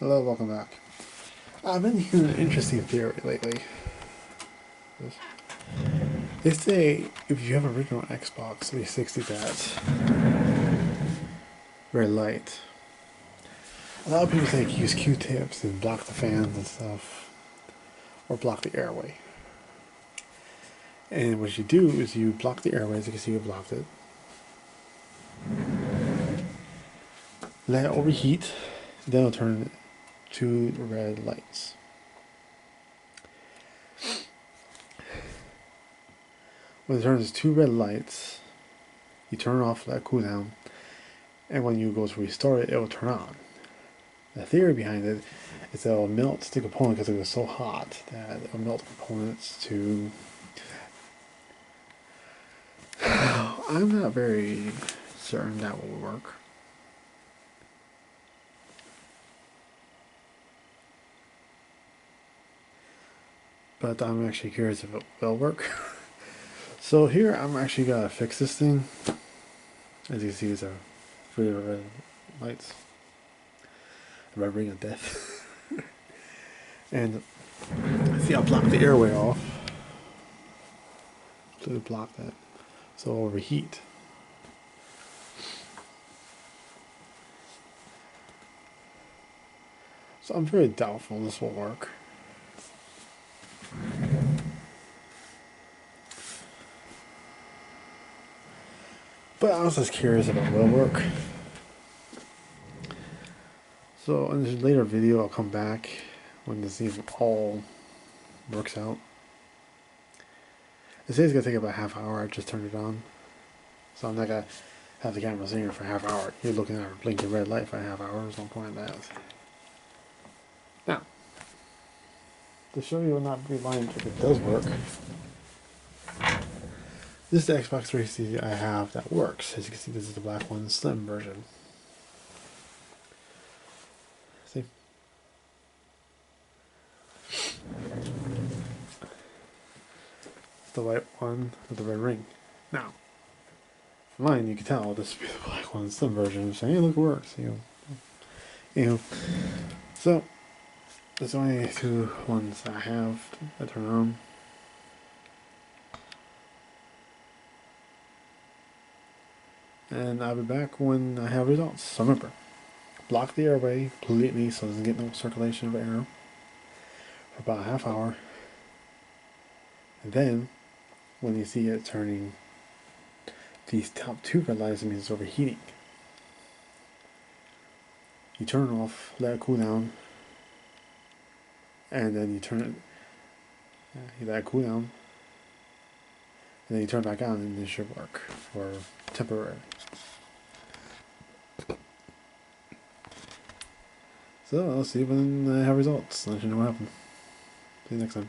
Hello, welcome back. I've been hearing an interesting theory lately. They say if you have an original Xbox 360 that's very light, a lot of people say use Q-tips and block the fans and stuff, or block the airway. And what you do is you block the airway, as you can see, you blocked it. Let it overheat, then it'll turn to red lights. When it turns to red lights, you turn it off, let it cool down, and when you go to restart it, it will turn on. The theory behind it is that it will melt the component because it was so hot that it will melt the components to... I'm not very certain that will work. But I'm actually curious if it will work. So here I'm actually gonna fix this thing. As you can see, these are three red lights. The red ring of death. And see, I'll block the airway off. To block that. So it'll overheat. So I'm very doubtful this will work. But I was just curious if it will work. So in this later video, I'll come back when this even all works out. It says it's gonna take about a half hour. I just turned it on, so I'm not gonna have the camera sitting here for a half hour. You're looking at a blinking red light for a half hour. There's no point in that. Now, to show you not be lying if it does work, this is the Xbox 360 I have that works. As you can see, this is the black one, slim version. See? The white one with the red ring. Now, from mine, you can tell this would be the black one, slim version. So, hey, look, it works. So there's only two ones I have that turn on. And I'll be back when I have results. So remember, block the airway completely so it doesn't get no circulation of air for about a half hour. And then, when you see it turning these top two red lights, it means it's overheating. You turn it off, let it cool down, and then you turn it, you let it cool down, and then you turn it back on, and it should work for temporary. So I'll see when I have results. Let you know what happened. See you next time.